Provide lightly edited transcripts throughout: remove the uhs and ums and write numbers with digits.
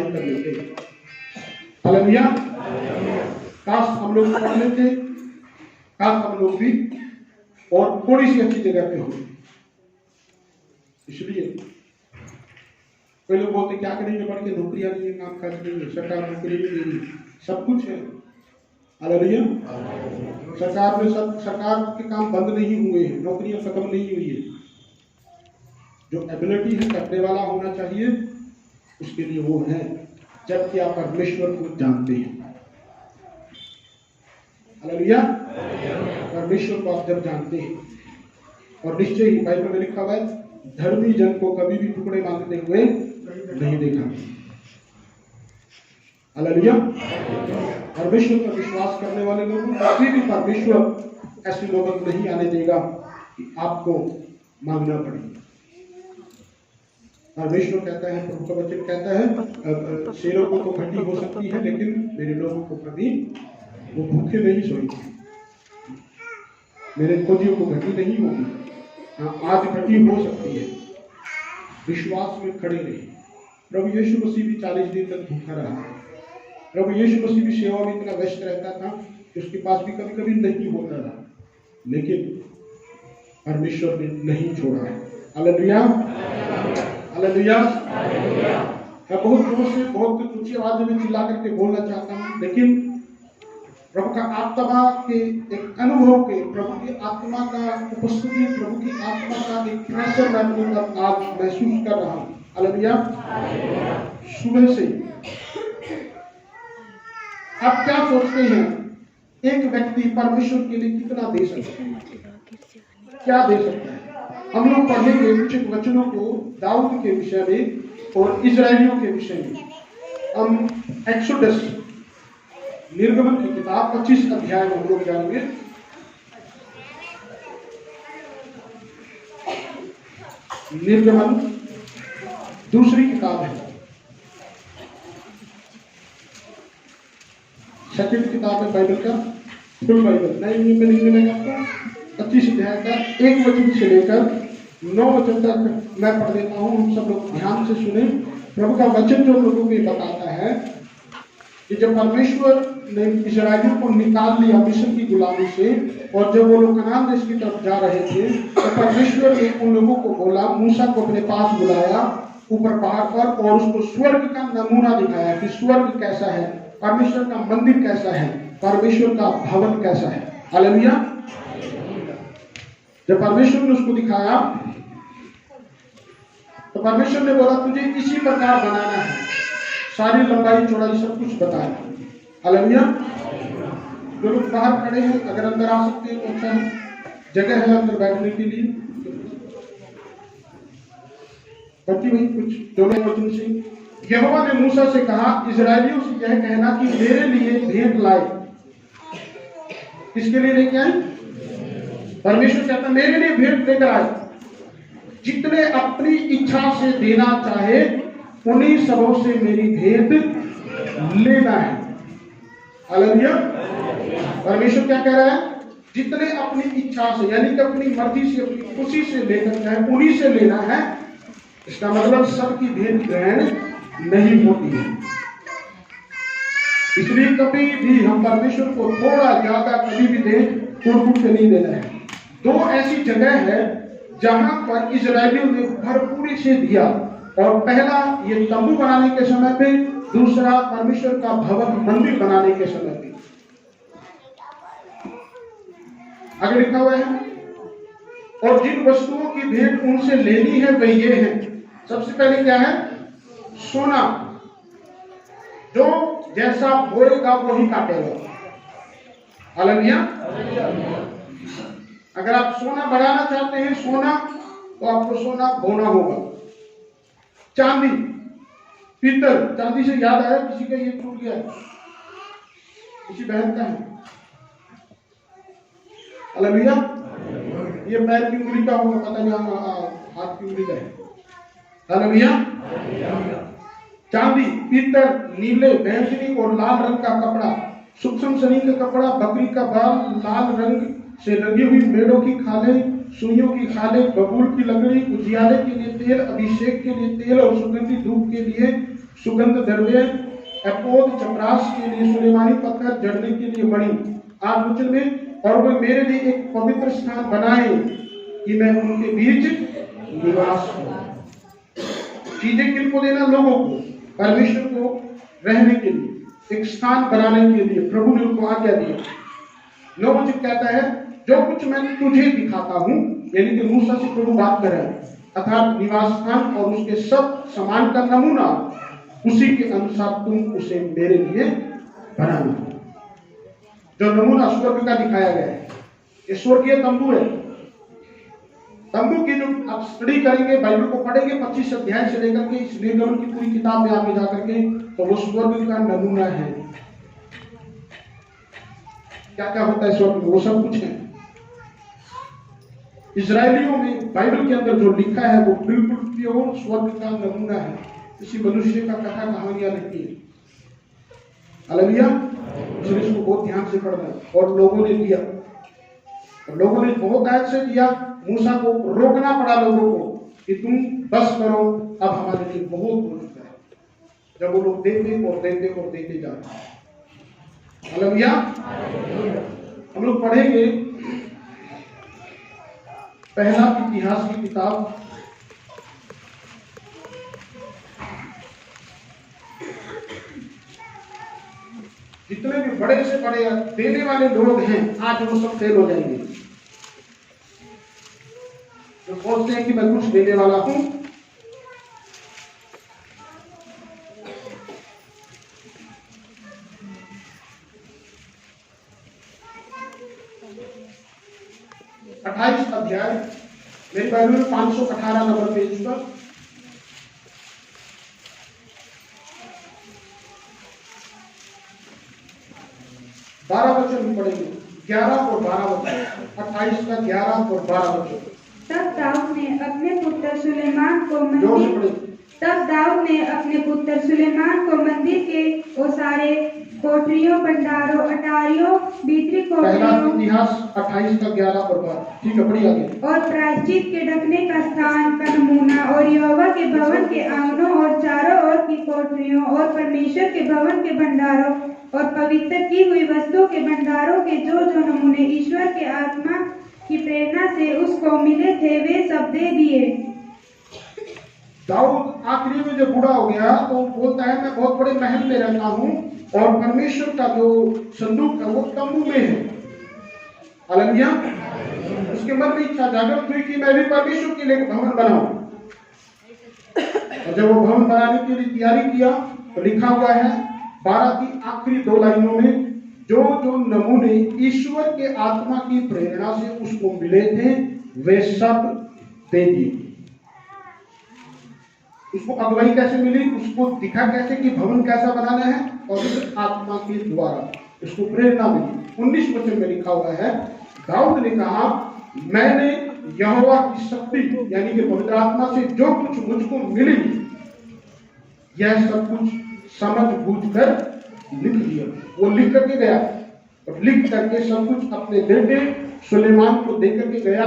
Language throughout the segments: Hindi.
पढ़ाई कर लेते। हालेलुया। काश हम लोग पढ़ लेते, काश हम लोग भी और थोड़ी सी अच्छी जगह पे हो। इसलिए कोई लोग बोलते क्या करेंगे पढ़ के, नौकरियां नहीं है, काम काज नहीं है, सरकार नौकरी भी नहीं है, सब कुछ है। हालेलुया। सरकार में सब, सरकार के काम बंद नहीं हुए हैं, नौकरियां खत्म नहीं हुई है। जो एबिलिटी है करने वाला होना चाहिए, उसके लिए वो है, जबकि आप परमेश्वर को जानते हैं। हालेलुया। परमेश्वर को आप जब जानते हैं, और निश्चय ही बाइबल में लिखा हुआ है, धर्मी जन को कभी भी टुकड़े मांगते हुए नहीं देखा। हालेलुया। परमेश्वर पर विश्वास करने वाले लोगों को कभी भी परमेश्वर ऐसे लोगों को नहीं आने देगा कि आपको मांगना पड़े। परमेश्वर कहता है, प्रभु का वचन कहता है, शेरों को तो घटी हो सकती है, लेकिन मेरे लोगों को कभी वो भूखे नहीं सोएंगे, मेरे खोजियों को घटी नहीं होगी। हाँ, आज घटी हो सकती है, विश्वास में खड़े रहे। प्रभु यीशु मसीह भी 40 दिन तक भूखा रहा। प्रभु यीशु मसीह भी सेवा में इतना व्यस्त रहता था कि उसके पास भी कभी कभी नहीं होता था, लेकिन परमेश्वर ने नहीं छोड़ा है। हालेलुया। हालेलुया। मैं बहुत जोर से, बहुत ऊंची आवाज में चिल्ला करके बोलना चाहता हूँ, लेकिन प्रभु का आत्मा के एक अनुभव के, प्रभु की आत्मा का उपस्थिति, प्रभु की आत्मा का एक प्रेशर मैं अपने अंदर आज महसूस कर रहा हूँ। हालेलुया। सुबह से आप क्या सोचते हैं, एक व्यक्ति परमेश्वर के लिए कितना दे सकता है, क्या दे सकता है? हम लोग पढ़ेंगे कुछ वचनों को दाऊद के विषय में और इजरायलियों के विषय में। हम एक्सोडस, निर्गमन की किताब 25 अध्याय में हम लोग जाएंगे। निर्गमन दूसरी किताब है, सेकंड किताब है बाइबल का, फुल बाइबल, नए नियम में नहीं मिलेगा आपको। 25 अध्याय का 1 वचन से लेकर 9 वचन तक मैं पढ़ देता हूँ, हम सब लोग ध्यान से सुने। प्रभु का वचन जो लोगों को बताता है कि जब परमेश्वर ने इजराइलियों को निकाल लिया मिस्र की गुलामी से, और जब वो लोग कनान देश की तरफ जा रहे थे, तो परमेश्वर ने उन लोगों को बोला, मूसा को अपने पास बुलाया ऊपर पहाड़ पर, और उसको स्वर्ग का नमूना दिखाया कि स्वर्ग कैसा है, परमेश्वर का मंदिर कैसा है, परमेश्वर का भवन कैसा है। हालेलुया। जब परमेश्वर ने उसको दिखाया, तो परमेश्वर ने बोला तुझे इसी प्रकार बनाना है, सारी लंबाई चौड़ाई सब कुछ बताया। हालेलुया। जो लोग बाहर खड़े हैं, अगर अंदर आ सकते हैं तो अच्छा है, जगह है अंदर बैठने के लिए। बाकी वही कुछ दोनों वचन से, यहोवा ने मूसा से कहा, इजराइलियों से यह कहना कि मेरे लिए भेंट लाए। किसके लिए लेके आए? परमेश्वर कहता मेरे लिए भेंट लेकर आए, जितने अपनी इच्छा से देना चाहे उन्हीं सबों से मेरी भेंट लेना है। हालेलुया। परमेश्वर क्या कह रहा है? जितने अपनी इच्छा से, यानी कि अपनी मर्जी से, अपनी खुशी से लेकर चाहे उन्हीं से लेना है। इसका मतलब सबकी भेंट ग्रहण नहीं होती है। इसलिए कभी भी हम परमेश्वर को थोड़ा ज्यादा कभी भी दें, फूट के नहीं देना है। 2 ऐसी जगह है जहां पर इजरायलियों ने भरपूरी से दिया, और पहला ये तंबू बनाने के समय पे, दूसरा परमेश्वर का भवन मंदिर बनाने के समय पे। आगे लिखा हुआ है, और जिन वस्तुओं की भेंट उनसे लेनी है वे ये है। सबसे पहले क्या है? सोना, जो जैसा बोएगा वही काटेगा। हालेलुया। अगर आप सोना बढ़ाना चाहते हैं, सोना, तो आपको सोना बोना होगा। चांदी, पीतल, चांदी से याद आया, किसी का ये टूट गया, किसी बहन का है। हालेलुया। ये पैर की उंगली का होगा, पता नहीं, हाथ की उंगली का है। हालेलुया। चांदी, पीतल, नीले, बैंगनी और लाल रंग का कपड़ा, सूक्ष्म सनी का कपड़ा, बकरी का बाल, लाल रंग से रंगी हुई मेढ़ों की खालें, सुइयों की खालें, बबूल की लकड़ी, उजियाले के लिए तेल, अभिषेक के लिए तेल और सुगंधित धूप के लिए सुगंध द्रव्य, एपोद चपरास के लिए सुलेमानी पत्थर, जड़ने के लिए मणि, 8 वचन में, और वे मेरे लिए एक पवित्र स्थान बनाए कि मैं उनके बीच निवास करूं। चीजें किनको देना? लोगों को, परमेश्वर को रहने के लिए, एक स्थान बनाने के लिए प्रभु ने उनको आज्ञा दी। 9 वचन कहता है, जो कुछ मैं तुझे दिखाता हूं, यानी कि मूसा से प्रभु बात कर रहे हैं, अर्थात निवास स्थान और उसके सब सामान का नमूना, उसी के अनुसार तुम उसे मेरे लिए बनाना। जो नमूना स्वर्ग का दिखाया गया है, ये स्वर्गीय तंबू है। तंबू की जो आप स्टडी करेंगे, बाइबल को पढ़ेंगे 25 अध्याय से लेकर के इस निर्गमन की पूरी किताब में आगे जाकर के, तो वो स्वर्ग का नमूना है। क्या क्या होता है स्वर्ग में, वो सब कुछ है। इजरायलियों में बाइबल के अंदर जो लिखा है वो बिल्कुल प्योर स्वर्ग का नमूना है। किसी मनुष्य का कथा कहानियां नहीं है। हालेलुया। इसलिए इसको बहुत ध्यान से पढ़ना है। और लोगों ने दिया, लोगों ने बहुत आयत से दिया। मूसा को रोकना पड़ा लोगों को कि तुम बस करो, अब हमारे लिए बहुत मुश्किल है। जब वो लोग देते और देते और देते जा रहे। हालेलुया। हम लोग पढ़ेंगे पहला इतिहास की किताब, जितने भी बड़े से बड़े देने वाले लोग हैं आज वो सब फेल हो जाएंगे। जो सोचते हैं कि मैं कुछ देने वाला हूं, अट्ठाईस अध्याय मेरी बाइबल में 518 नंबर पेज पर, बारह वचन पढ़ेंगे, 11 और 12 वचन, 28 का 11 और 12 वचन। तब दाऊद ने अपने पुत्र सुलेमान को मंदिर के ओसारे, कोठरियों, भंडारों, अटारियों, भीतरी कोठरियों, इतिहास 28 का 11 और 12। ठीक है, बढ़िया आगे। और प्रायश्चित के ढकने का स्थान का नमूना, और यहोवा के भवन के आंगनों और चारों ओर की कोठरियों, और परमेश्वर के भवन के भंडारों और पवित्र की हुई वस्तुओं के भंडारों के जो जो नमूने ईश्वर के आत्मा की प्रेरणा से उसको मिले थे, वे सब दे दिए। दाऊद आखिरी में जब बूढ़ा हो गया तो बोलता है, मैं बहुत बड़े महल में रहता हूं और परमेश्वर का जो संदूक है वो तंबू में है। हालेलुया। उसके मन में इच्छा जागृत हुई कि मैं भी परमेश्वर के लिए भवन बनाऊं। और जब वो भवन बनाने के लिए तैयारी किया तो लिखा हुआ है 12 की आखिरी 2 लाइनों में, जो जो नमूने ईश्वर के आत्मा की प्रेरणा से उसको मिले थे वे सब दे दिए। उसको अगुवाई कैसे मिली, उसको दिखा कैसे कि भवन कैसा बनाना है, और उस आत्मा के द्वारा उसको प्रेरणा मिली। 19 वचन में लिखा हुआ है, दाऊद ने कहा, मैंने यहोवा की शक्ति यानी कि पवित्र आत्मा से जो कुछ मुझको मिली, यह सब कुछ समझ बूझ कर लिख लिया। वो लिख करके गया और लिख करके सब कुछ अपने बेटे सुलेमान को दे करके गया,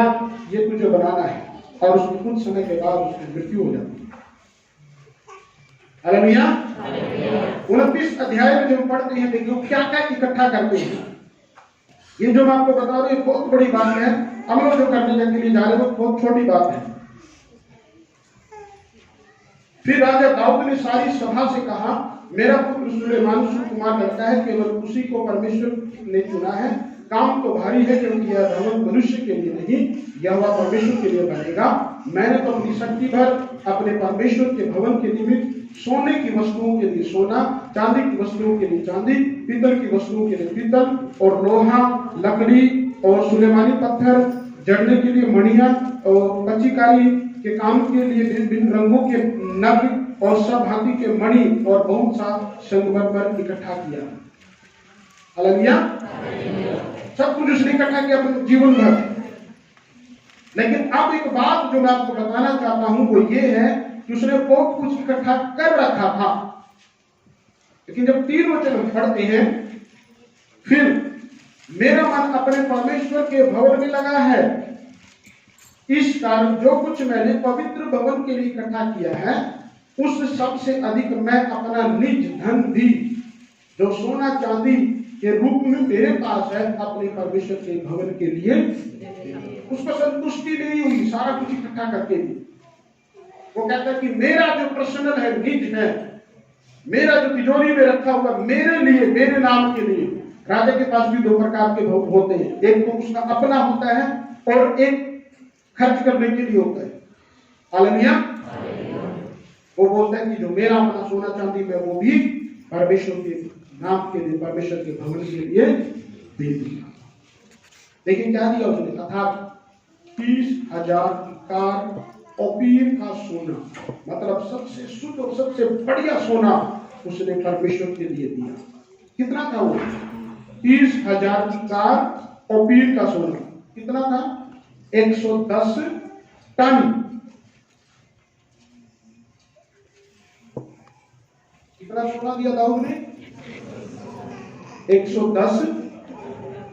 ये तुझे बनाना है। और उसके कुछ समय के बाद उसकी मृत्यु हो जाती है। हालेलुया। 29 अध्याय में जब पढ़ते हैं, देखिए क्या क्या इकट्ठा करते हैं। ये जो मैं आपको बता रहा हूं ये बहुत बड़ी बात है। हम लोग जो करने के लिए जा रहे हैं वो बहुत छोटी बात है। फिर राजा दाऊद ने सारी सभा से कहा, मेरा पुत्र सुलेमान सुकुमार लगता है, केवल उसी को परमेश्वर ने चुना है। काम तो भारी है, क्योंकि यह भवन मनुष्य के लिए नहीं, यहोवा परमेश्वर के लिए बनेगा। मैंने तो अपनी शक्ति भर अपने परमेश्वर के भवन के निमित्त सोने की वस्तुओं के लिए सोना, चांदी की वस्तुओं के लिए चांदी, पीतल की वस्तुओं के लिए पीतल, और लोहा, लकड़ी और सुलेमानी पत्थर, जड़ने के लिए मणियां और कच्चीकारी के काम के लिए भिन्न भिन्न रंगों के नग और सब भांति के मणि और बहुत सा संगमरमर इकट्ठा किया। हालेलुया। सब कुछ उसने इकट्ठा किया अपने जीवन भर। लेकिन अब एक बात जो मैं आपको बताना चाहता हूं वो ये है कि उसने बहुत कुछ इकट्ठा कर रखा था, लेकिन जब 3 वचन पढ़ते हैं, फिर मेरा मन अपने परमेश्वर के भवन में लगा है, इस कारण जो कुछ मैंने पवित्र भवन के लिए इकट्ठा किया है उस सबसे अधिक मैं अपना निज धन भी, जो सोना चांदी के रूप में मेरे पास है, अपने परमेश्वर के भवन के लिए। उसको संतुष्टि नहीं हुई सारा कुछ इकट्ठा करके भी। वो कहता है कि मेरा जो पर्सनल है, निज है, मेरा जो तिजोरी में रखा हुआ मेरे लिए, मेरे नाम के लिए। राजा के पास भी दो प्रकार के भोग होते हैं, एक तो उसका अपना होता है और एक खर्च करने के लिए होता है। हालेलुया। वो बोलता है कि जो मेरा अपना सोना चांदी में, वो भी परमेश्वर के नाम के लिए, परमेश्वर के भवन के लिए दे दिया। लेकिन क्या दिया उसने? अर्थात 30,000 कार ओपीर का सोना, मतलब सबसे शुद्ध और सबसे बढ़िया सोना उसने परमेश्वर के लिए दिया। कितना था वो? 30,000 कार ओपीर का सोना। कितना था? 110 टन। कितना सोना दिया दाऊद ने? 110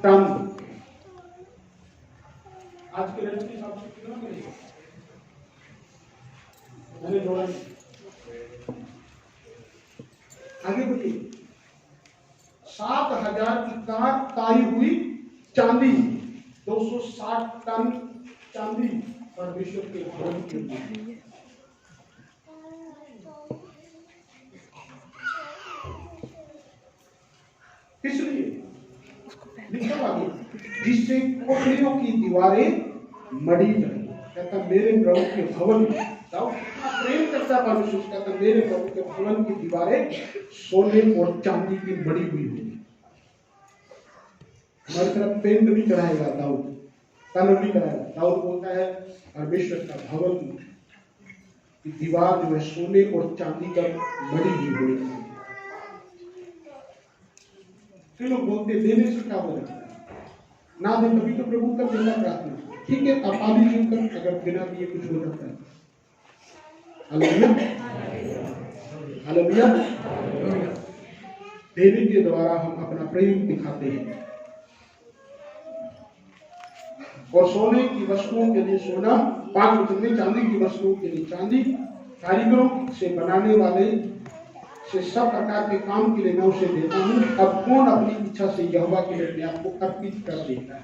टन। आज के रेट के हिसाब से कितना मिलेगा? मैंने जोड़ा। आगे बढ़िए। 7,000 की कार ताई हुई चांदी, 260 टन चांदी परमेश्वर के भवन के लिए। इसलिए लिखा हुआ जिससे कोठरियों की दीवारें मड़ी जाए। कहता मेरे प्रभु के भवन में, दाऊद कितना प्रेम करता परमेश्वर, कहता मेरे प्रभु के भवन की दीवारें सोने और चांदी की मड़ी हुई होगी। हमारी तरफ पेंट नहीं कराएगा दाऊद, कलर नहीं कराएगा। दाऊद बोलता है परमेश्वर का भवन की दीवार जो है सोने और चांदी का मड़ी हुई होगी। लोग बोलते देने से क्या हो जाता है, ना दे तभी तो प्रभु का देना प्रार्थना। ठीक है, आप आदि सुनकर अगर बिना दिए कुछ हो जाता है। Hallelujah, hallelujah. देने के द्वारा हम अपना प्रेम दिखाते हैं। और सोने की वस्तुओं के लिए सोना, 5 वचन में चांदी की वस्तुओं के लिए चांदी, कारीगरों से बनाने वाले से सब प्रकार के काम के लिए मैं उसे देता हूँ। अब कौन अपनी इच्छा से यहोवा के लिए अपने आप को अर्पित कर देता है?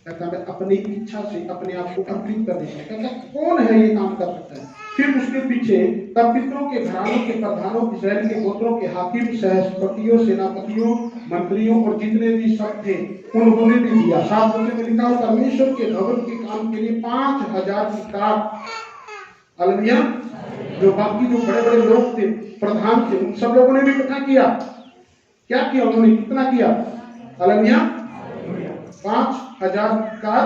कहता मैं अपनी इच्छा से अपने आप को अर्पित कर देता है। कहता कौन है ये काम कर सकता है? फिर उसके पीछे तब पितरों के घरानों के प्रधानों, इस्राएल के गोत्रों के हाकिम, सहस्त्रपतियों, सेनापतियों, मंत्रियों और जितने भी सब थे उन्होंने भी दिया। 7 वचन में लिखा परमेश्वर के भवन के काम के लिए 5,000 की कार। हालेलुया। जो बाकी जो बड़े बड़े लोग थे, प्रधान थे, उन सब लोगों ने भी इकट्ठा किया। क्या किया उन्होंने? कितना किया? हालेलुया। 5,000 कार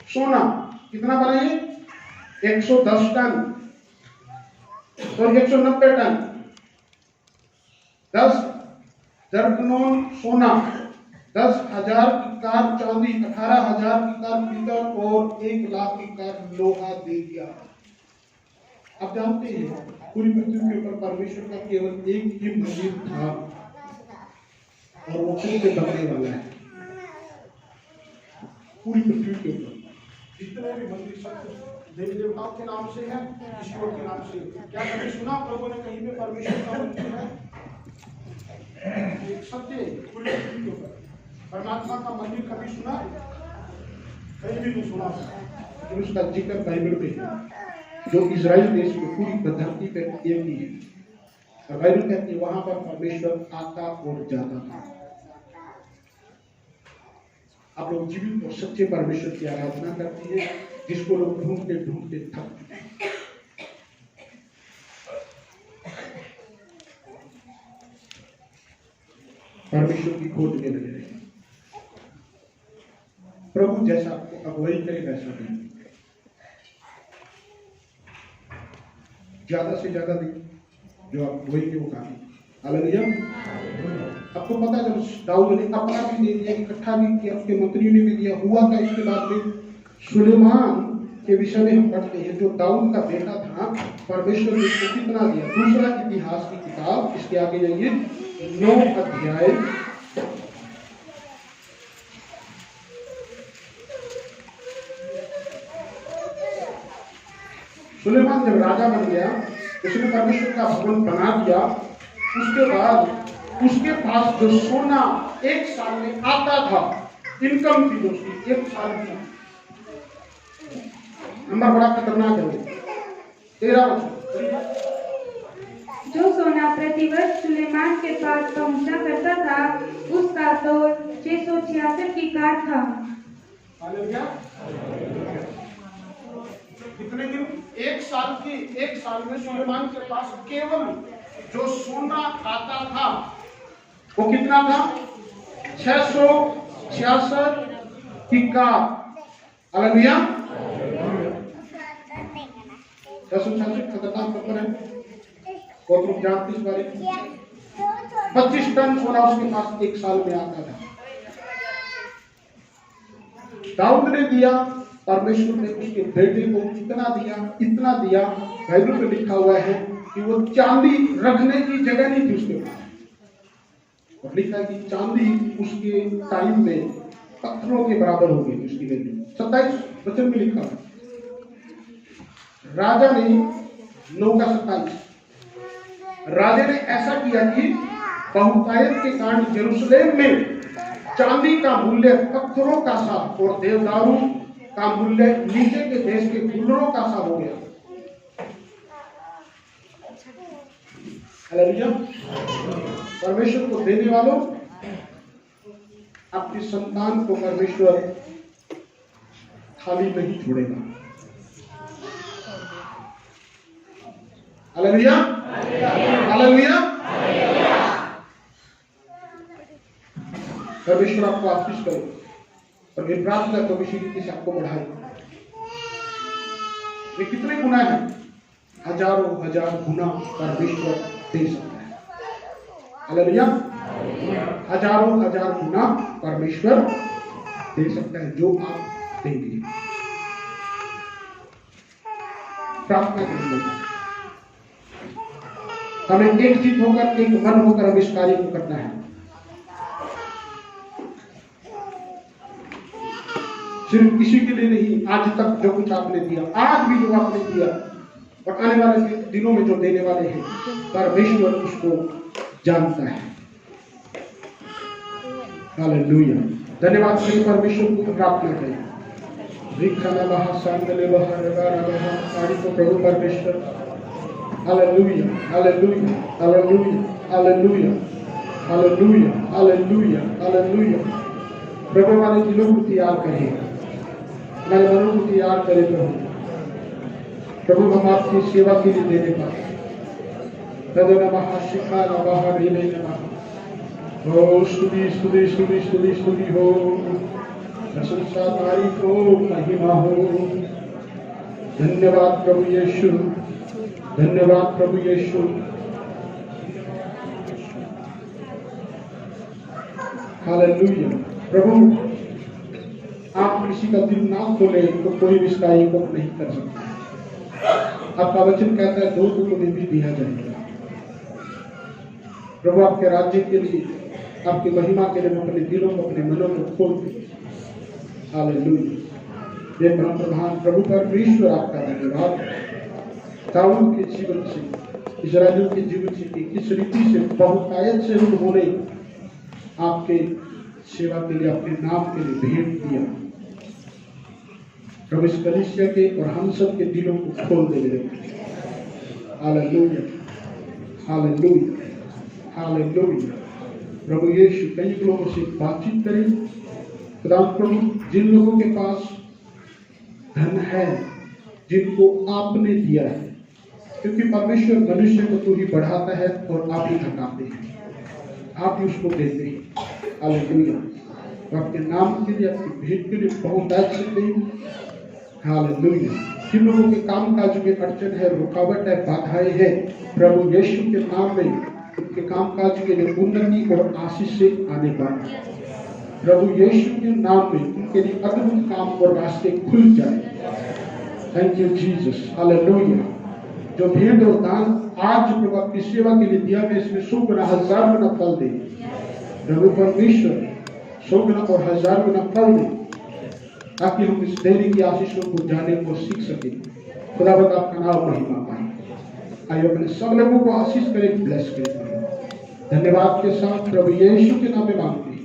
सोना। कितना बनाए? 110 टन और 190 टन। 10 दरकनोन सोना, 10,000 की कार चांदी, 18,000 की कार पीतल और 1 लाख की कार लोहा दे दिया। आप जानते हैं पूरी पृथ्वी के ऊपर परमेश्वर का केवल एक ही मंदिर था और वो फिर से बनने वाला है। पूरी पृथ्वी के ऊपर जितने भी मंदिर सब देवी देवताओं के नाम से है, ईश्वर के नाम से। क्या कभी सुना प्रभु ने कहीं पे परमेश्वर का मंदिर है? एक सत्य पूरी पृथ्वी के ऊपर परमात्मा का मंदिर कभी सुना? कहीं भी नहीं सुना, लेकिन उसका जिक्र बाइबल में है, जो इजराइल देश में पूरी धरती पर एक ही है। और बाइबल कहती है वहां पर परमेश्वर आता और जाता था। आप लोग जीवित और सच्चे परमेश्वर की आराधना करती है, जिसको लोग ढूंढते ढूंढते थक चुके हैं। परमेश्वर की खोज में लगे रहे। प्रभु जैसा आपको अगुवाई करे वैसा नहीं, ज्यादा से ज्यादा जो आप वही के मुकाबले। हालेलुया। आपको पता है जब दाऊद ने अपना भी दे दिया, इकट्ठा भी किया, उसके मंत्रियों ने भी दिया, हुआ था इसके बाद में सुलेमान के विषय में हम पढ़ते हैं, जो दाऊद का बेटा था, परमेश्वर ने उसको कितना दिया। दूसरा इतिहास की किताब, इसके आगे जाइए, 9 अध्याय। सुलेमान जब राजा बन गया उसने परमेश्वर का भवन बना दिया। उसके बाद उसके पास जो सोना एक साल में आता था, इनकम थी उसकी एक साल की, नंबर बड़ा खतरनाक है वो। 13 वर्ष जो सोना प्रतिवर्ष सुलेमान के पास पहुंचा करता था, उसका तोल 666 की कार था। हालेलुया। कितने दिन? एक साल में सुलेमान के पास केवल जो सोना आता था वो कितना था? 666 की कार। हालेलुया। 666 खतरनाक नंबर है, बहुत लोग जानते इस बारे में। 25 टन सोना उसके पास एक साल में आता था। दाऊद ने दिया, परमेश्वर ने उसके बेटे को इतना दिया। बाइबल में लिखा हुआ है कि वो चांदी रखने की जगह नहीं थी उसके पास, और लिखा है कि चांदी उसके टाइम में पत्थरों के बराबर हो गई उसकी वैल्यू। 27 वचन में लिखा है। राजा ने 9:27 राजा ने ऐसा किया कि बहुतायत के कारण यरूशलेम में चांदी का मूल्य पत्थरों का सा और देवदारू का मूल्य नीचे के देश के गुलरों का सा हो गया। हालेलुया। परमेश्वर को देने वालों, अपनी संतान को परमेश्वर खाली नहीं छोड़ेगा। Hallelujah, hallelujah. परमेश्वर आपको आशीष करे और ये प्रार्थना तो इसी रीति से आपको बढ़ाए। ये कितने गुना है? हजारों हजार गुना परमेश्वर दे सकता है। हालेलुया। हजारों हजार गुना परमेश्वर दे सकता है जो आप देंगे। प्रार्थना करेंगे, हमें एक चित होकर, एक मन होकर हम इस कार्य को करना है। सिर्फ किसी के लिए नहीं, आज तक जो कुछ आपने दिया, आज भी जो आपने दिया और आने वाले दिनों में जो देने वाले हैं, परमेश्वर उसको जानता है। हालेलुया। धन्यवाद करें परमेश्वर को, प्रार्थना करें। प्रभु परमेश्वर, hallelujah, hallelujah, hallelujah, hallelujah, hallelujah, hallelujah, hallelujah. प्रभु हमारे दिलों को तैयार करें, हमारे मनों को तैयार करें प्रभु। प्रभु हम आपकी सेवा के लिए देने पाए। हो स्तुति स्तुति स्तुति स्तुति स्तुति हो, प्रशंसा तारीफ हो, महिमा हो। धन्यवाद प्रभु यीशु, धन्यवाद प्रभु यीशु। हालेलुया। प्रभु आप किसी का दिल ना खोले तो कोई भी इसका एक नहीं कर सकता। आपका वचन कहता है 2 को भी दिया जाएगा। प्रभु आपके राज्य के लिए, आपकी महिमा के लिए अपने दिलों को, अपने मनों को खोल दे। हालेलुया। ये परम प्रधान प्रभु परमेश्वर आपका धन्यवाद। दाऊद के जीवन से, इस्राएलियों के जीवन से किस रीति से बहुतायत से उन्होंने आपके सेवा के लिए, अपने नाम के लिए भेंट दिया। प्रभु इस कलीसिया के और हम सब के दिलों को खोल दे रहे। Hallelujah, hallelujah, hallelujah. प्रभु यीशु कई लोगों से बातचीत करें। खुदा प्रभु, जिन लोगों के पास धन है, जिनको आपने दिया है, क्योंकि परमेश्वर मनुष्य को तो ही बढ़ाता है और आप ही घटाते हैं, आप ही उसको देते हैं। हालेलुया। तो आपके नाम के लिए, आपकी भेंट के लिए बहुत अच्छे दें। हालेलुया। जिन लोगों के काम काज में अड़चन है, रुकावट है, बाधाएं है, प्रभु यीशु के नाम में उनके काम काज के लिए उन्नति और आशीष से आने पाए। प्रभु यीशु के नाम में उनके लिए अद्भुत काम और रास्ते खुल जाए। Thank you Jesus. हालेलुया। जो भेंट और दान आज प्रभु आपकी सेवा के लिए दिया गया, इसमें 100 गुना 1000 गुना फल दे। प्रभु परमेश्वर 100 गुना और 1000 गुना फल दे, ताकि हम इस देने की आशीषों को जाने को सीख सके। खुदावंद आपका नाम महिमा पाए। आइए अपने सब लोगों को आशीष करें, ब्लेस करें। धन्यवाद के साथ प्रभु यीशु के नाम में मांगते हैं,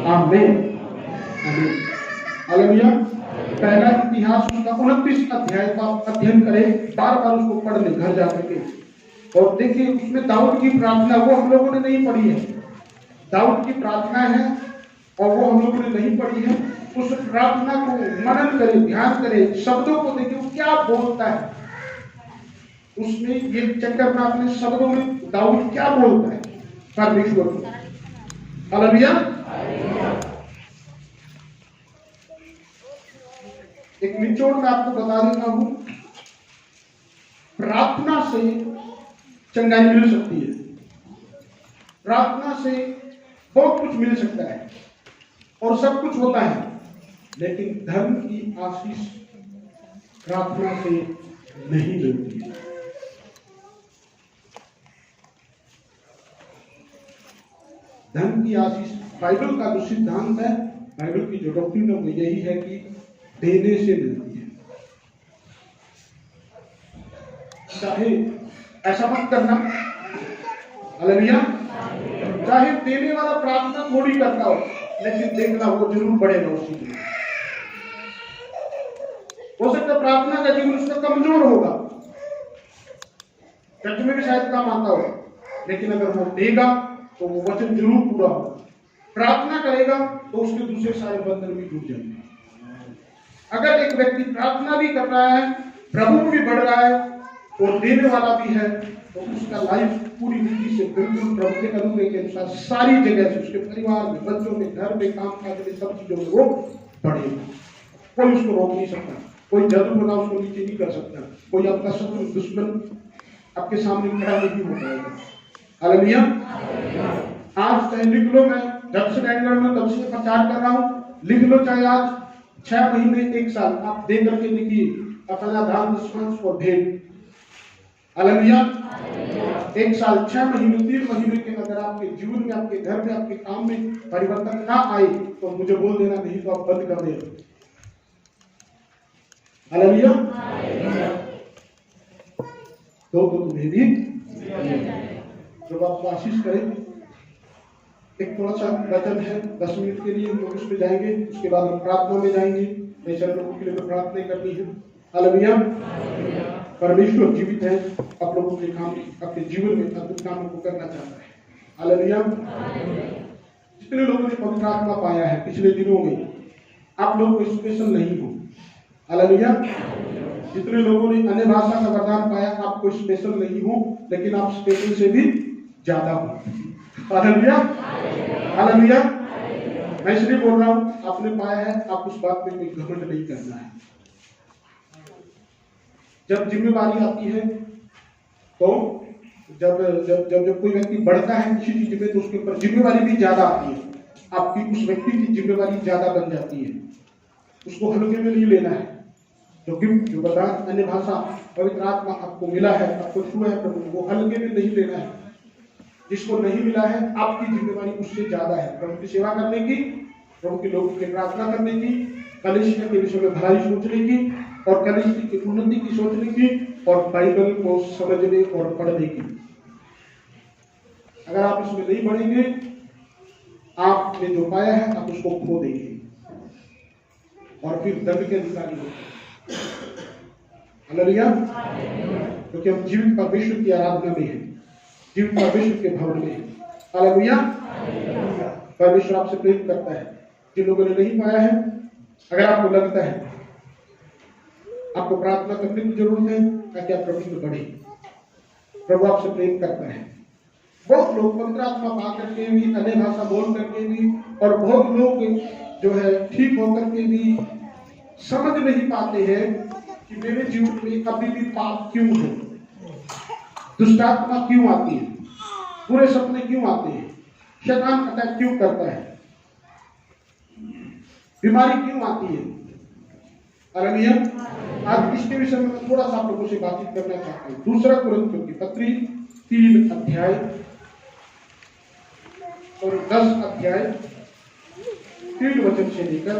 आमीन आमीन। हालेलुया। पहला इतिहास उसका 29 अध्याय का अध्ययन करें, बार बार उसको पढ़ ले घर जाकर के। और देखिए उसमें दाऊद की प्रार्थना, वो हम लोगों ने नहीं पढ़ी है। दाऊद की प्रार्थना है और वो हम लोगों ने नहीं पढ़ी है। उस प्रार्थना को मनन करें, ध्यान करें, शब्दों को देखिए वो क्या बोलता है। उसमें ये चेक करना अपने शब्दों में दाऊद क्या बोलता है परमेश्वर को। हालेलुया। एक निचोड़ में आपको बता देता हूं, प्रार्थना से चंगाई मिल सकती है, प्रार्थना से बहुत कुछ मिल सकता है और सब कुछ होता है, लेकिन धर्म की आशीष प्रार्थना से नहीं मिलती है। धर्म की आशीष, बाइबल का जो सिद्धांत है, बाइबल की जो डॉक्ट्रिन है वो यही है कि देने से मिलती है। चाहे ऐसा मत करना, हालेलुया, चाहे देने वाला प्रार्थना थोड़ी करता हो, लेकिन देखना वो जरूर बढ़ेगा उसी में। हो सकता है प्रार्थना का जीवन उसका कमजोर होगा, चर्च में भी शायद काम आता हो, लेकिन अगर वो देगा तो वो वचन जरूर पूरा होगा। प्रार्थना करेगा तो उसके दूसरे सारे बंधन भी टूट जाएंगे। अगर एक व्यक्ति प्रार्थना भी कर रहा है, प्रभु भी बढ़ रहा है और देने वाला भी है, तो उसका लाइफ पूरी रीति से बिल्कुल प्रभु के अनुग्रह के अनुसार सारी जगह से, उसके परिवार में, बच्चों में, घर में, काम काज में, सब चीजों में वो बढ़ेगा। कोई उसको रोक नहीं सकता, कोई जादू टोना उसको नीचे नहीं कर सकता, कोई आपका शत्रु दुश्मन आपके सामने खड़ा नहीं हो पाएगा। हालेलुया। आज चाहे लिख लो, मैं जब से बैंगलोर में तब से प्रचार कर रहा हूँ, लिख लो चाहे आज 6 महीने 1 साल, आप दे करके देखिए अपना दान दशमांश और भेंट। हालेलुया। 1 साल 6 महीने 3 महीने के अगर आपके जीवन में, आपके घर में, आपके काम में परिवर्तन ना आए तो मुझे बोल देना, नहीं तो आप बंद कर देना। हालेलुया। तो तुम्हें भी जब आप आशीष करें। एक थोड़ा सा वचन है 10 मिनट के लिए, हम लोग उस पर जाएंगे, उसके बाद हम प्रार्थना में जाएंगे। नेचर लोगों के लिए तो प्रार्थना करनी है। हालेलुया। परमेश्वर जीवित है, आप लोगों के काम, अपने जीवन में अद्भुत कामों को करना चाहता है। हालेलुया। जितने लोगों ने पवित्र आत्मा पाया है पिछले दिनों में, आप लोग कोई स्पेशल नहीं हो। हालेलुया। जितने लोगों ने अन्य भाषा का वरदान पाया, आप कोई स्पेशल नहीं हो, लेकिन आप स्पेशल से भी ज्यादा हो। हालेलुया। हालेलुया। मैं इसलिए बोल रहा हूं, आपने पाया है, आप उस बात में कोई घमंड नहीं करना है। जब जिम्मेवारी आती है तो जब जब जब जब कोई व्यक्ति बढ़ता है किसी चीज में, तो उसके ऊपर जिम्मेवारी भी ज्यादा आती है। आपकी उस व्यक्ति की जिम्मेवारी ज्यादा बन जाती है, उसको हल्के में नहीं लेना है। जो गिफ्ट, जो वरदान, अन्य भाषा, पवित्र आत्मा आपको मिला है, आपको छुआ है प्रभु, वो हल्के में नहीं लेना है। जिसको नहीं मिला है, आपकी जिम्मेवारी उससे ज्यादा है, प्रभु की सेवा करने की, प्रभु के लोगों की प्रार्थना करने की, कलीसिया के विषय में भलाई सोचने की और कलीसिया की उन्नति की सोचने की और बाइबल को समझने और पढ़ने की। अगर आप इसमें नहीं बढ़ेंगे, आपने जो पाया है आप उसको खो देंगे और फिर दंड के अधिकारी होंगे। हालेलुया। क्योंकि हम जीवित परमेश्वर की आराधना में हैं, जीवित परमेश्वर के भवन में हैं। हालेलुया। परमेश्वर आपसे प्रेम करता है। जिन लोगों ने नहीं पाया है, अगर आपको लगता है आपको प्रार्थना करने की जरूरत है ताकि आप प्रभु में बढ़े, प्रभु आपसे प्रेम करता है। बहुत लोग पवित्र आत्मा पा करके भी, अन्य भाषा बोल करके भी, और बहुत लोग जो है ठीक होकर के भी समझ नहीं पाते हैं कि मेरे जीवन में कभी भी पाप क्यों है, दुष्टात्मा क्यों आती है, बुरे सपने क्यों आते हैं, शैतान अटैक क्यों करता है, बीमारी क्यों आती है। हालेलुया। आज इसके विषय में मैं थोड़ा सा आप लोगों से बातचीत करना चाहता हूँ। 2 कुरिन्थियों की पत्री 3 अध्याय और 10 अध्याय 3 वचन से लेकर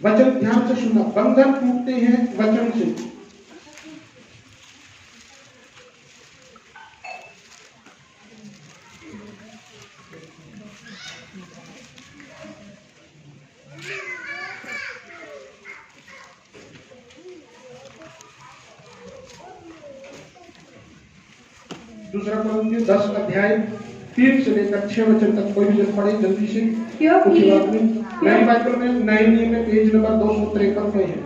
वचन ध्यान से सुनना, बंधन टूटते हैं वचन से। दूसरा कोरिन्थियों 10 अध्याय 3 से लेकर 6 वचन तक कोई भी जन पढ़े जल्दी से। क्योंकि नई बाइबल में नए नियम में पेज नंबर 253 पे है।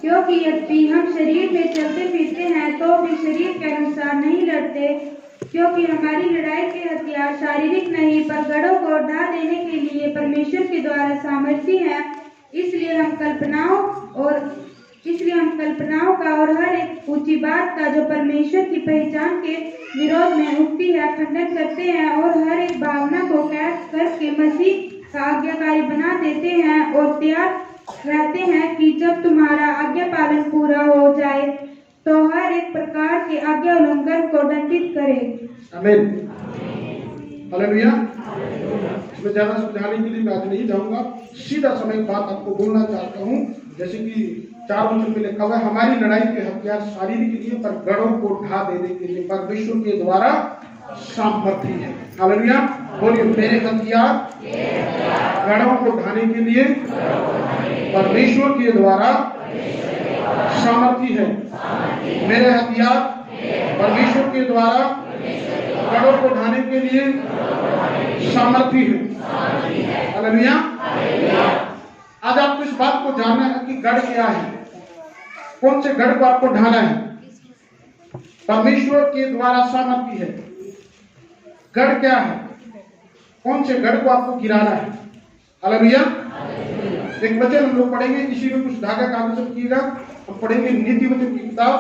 क्योंकि यद्यपि हम शरीर में चलते फिरते हैं तो भी शरीर के अनुसार नहीं लड़ते, क्योंकि हमारी लड़ाई के हथियार शारीरिक नहीं पर गढ़ों को ढा देने के लिए परमेश्वर के द्वारा सामर्थी हैं। इसलिए हम कल्पनाओं का और हर एक ऊंची बात का जो परमेश्वर की पहचान के विरोध में उठती है खंडन करते हैं और हर एक भावना को कैद करके मसीह का आज्ञाकारी बना देते हैं और तैयार रहते हैं कि जब तुम्हारा आज्ञा पालन पूरा हो जाए तो हर एक प्रकार के आज्ञा उल्लंघन को दंडित करे। आमीन, हालेलुया। इसमें ज्यादा समझाने के लिए मैं आज नहीं जाऊंगा, सीधा समय बात आपको बोलना चाहता हूँ। जैसे कि 4 वचन में लिखा हुआ है, हमारी लड़ाई के हथियार शारीरिक के लिए पर गढ़ों को ढा देने के लिए परमेश्वर के द्वारा सामर्थी है। हालेलुया, बोलिए मेरे हथियार गढ़ों को ढाने के लिए परमेश्वर के द्वारा सामर्थी है। मेरे हथियार परमेश्वर के द्वारा गढ़ों को ढाने के लिए सामर्थी है। हालेलुया। आज आपको इस बात को जानना है कि गढ़ क्या है, कौन से गढ़ को आपको ढाना है। परमेश्वर के द्वारा सामर्थी है। गढ़ क्या है, कौन से गढ़ को आपको गिराना है। हालेलुया। एक वचन हम लोग पढ़ेंगे, इसी में कुछ धागा कागज रखिएगा। हम पढ़ेंगे नीति वचन की किताब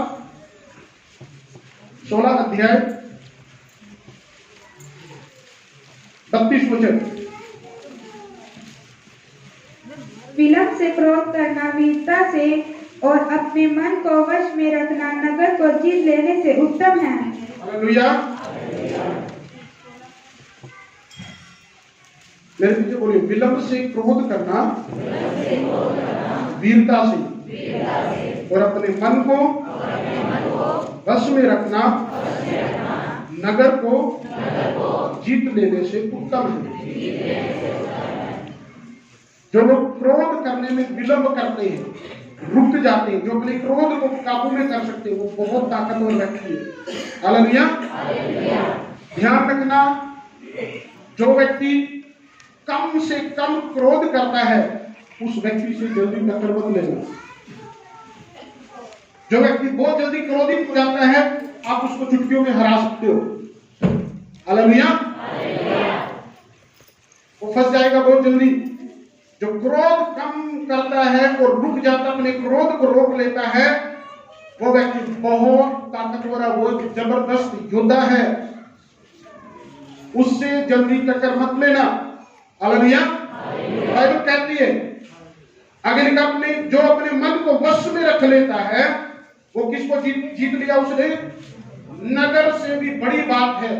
16 अध्याय 32 वचन। विलंब से क्रोध करना वीरता से और अपने मन को वश में रखना नगर को जीत लेने से उत्तम है। हालेलुया। मेरे पीछे बोलिए, विलंब से क्रोध करना वीरता से और अपने मन को वश में रखना नगर को जीत लेने से उत्तम है। जो लोग क्रोध करने में विलंब करते हैं, रुक जाते हैं, जो अपने क्रोध को काबू में कर सकते हैं, वो बहुत ताकतवर व्यक्ति है। हालेलुया। ध्यान रखना, जो व्यक्ति कम से कम क्रोध करता है उस व्यक्ति से जल्दी टक्कर मत लेना। जो व्यक्ति बहुत जल्दी क्रोधित हो जाता है आप उसको चुटकियों में हरा सकते हो। हालेलुया। वो फंस जाएगा बहुत जल्दी। जो क्रोध कम करता है और रुक जाता, अपने क्रोध को रोक लेता है, वो व्यक्ति बहुत ताकतवर है, वो एक जबरदस्त योद्धा है। उससे जल्दी टक्कर मत लेना। हालेलुया। बाइबल कहती है अगर अपने जो अपने मन को वश में रख लेता है वो किसको जीत लिया उसने? नगर से भी बड़ी बात है।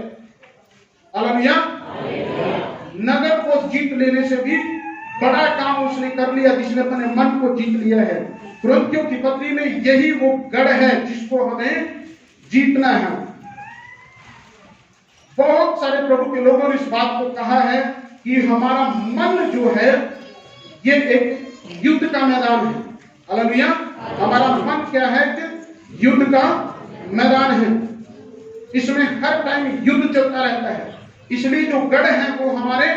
हालेलुया। नगर को जीत लेने से भी बड़ा काम उसने कर लिया, जिसने अपने मन को जीत लिया है। कुरिन्थियों की पत्री में यही वो गढ़ है जिसको हमें जीतना है। बहुत सारे प्रभु के लोगों ने इस बात को कहा है कि हमारा मन जो है ये एक युद्ध का मैदान है। हालेलुया। हमारा मन क्या है कि युद्ध का मैदान है, इसमें हर टाइम युद्ध चलता रहता है। इसलिए जो गढ़ है वो हमारे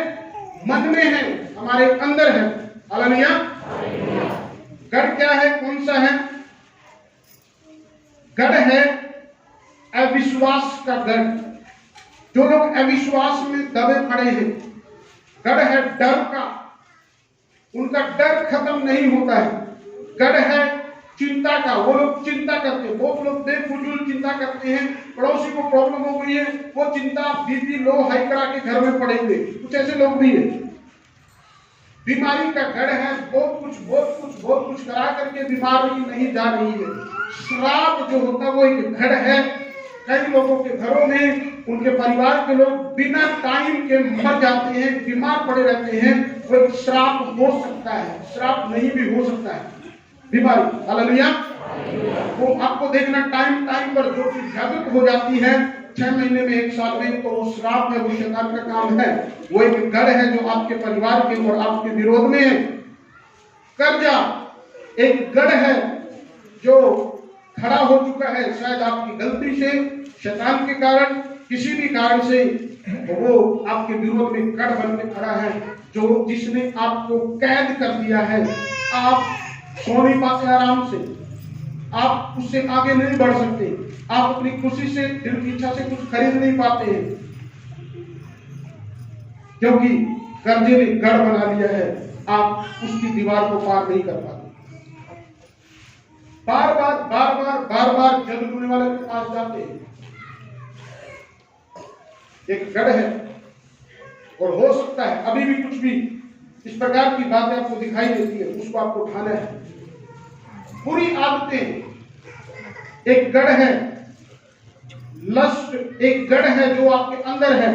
मन में है, हमारे अंदर है। हालेलुया। गढ़ क्या है, कौन सा है? गढ़ है अविश्वास का गढ़। जो लोग अविश्वास में दबे पड़े हैं, गढ़ है डर का, उनका डर खत्म नहीं होता है। गढ़ है चिंता का, वो लोग चिंता करते हैं। बहुत लोग बेफजूल चिंता करते हैं। पड़ोसी को प्रॉब्लम हो गई है, वो चिंता बीपी लो हाई करा के घर में पड़ेंगे। कुछ ऐसे लोग भी हैं। बीमारी का गढ़ है, बहुत कुछ करा करके बीमारी नहीं जा रही है। श्राप जो होता है वो एक गढ़ है, कई लोगों के घरों में उनके परिवार के लोग बिना टाइम के मर जाते हैं, बीमार पड़े रहते हैं। वो एक श्राप हो सकता है, श्राप नहीं भी हो सकता है, बीमारी। हालेलुया। वो आपको देखना टाइम टाइम पर जो चीज जागृत हो जाती है 6 महीने में, 1 साल में, तो वो श्राप है, वो शैतान का काम है। वो एक गढ़ है जो आपके परिवार के और आपके विरोध में है। कर्जा एक गढ़ है जो खड़ा हो चुका है, शायद आपकी गलती से, शैतान के कारण, किसी भी कारण से वो आपके विरोध में गढ़ बन के खड़ा है, जो जिसने आपको कैद कर दिया है। आप सो नहीं पाते आराम से, आप उससे आगे नहीं बढ़ सकते, आप अपनी खुशी से, दिल की इच्छा से कुछ खरीद नहीं पाते हैं, क्योंकि कर्जे ने गढ़ बना लिया है। आप उसकी दीवार को पार नहीं कर पाते। बार बार जल डूबने वाले के पास जाते हैं। एक गढ़ है, और हो सकता है अभी भी कुछ भी इस प्रकार की बातें आपको दिखाई देती है, उसको आपको उठाना है। बुरी आदतें एक गढ़ है, लस्ट एक गढ़ है जो आपके अंदर है,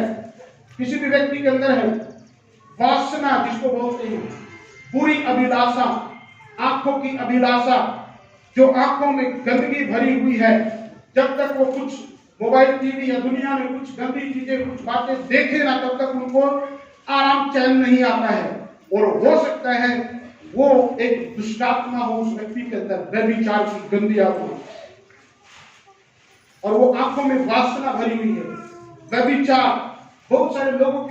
किसी भी व्यक्ति के अंदर है। वासना जिसको बोलते हैं, बुरी अभिलाषा, आंखों की अभिलाषा, जो आंखों में गंदगी भरी हुई है। जब तक वो कुछ मोबाइल, टीवी या दुनिया में कुछ गंदी चीजें, कुछ बातें देखे ना, तब तक उनको आराम चैन नहीं आता है। और हो सकता है वो एक दुष्टात्मा हो उस व्यक्ति के अंदर, व्यभिचार की गंदी आत्मा, और वो आंखों में वासना भरी हुई है, व्यभिचार। बहुत सारे लोगों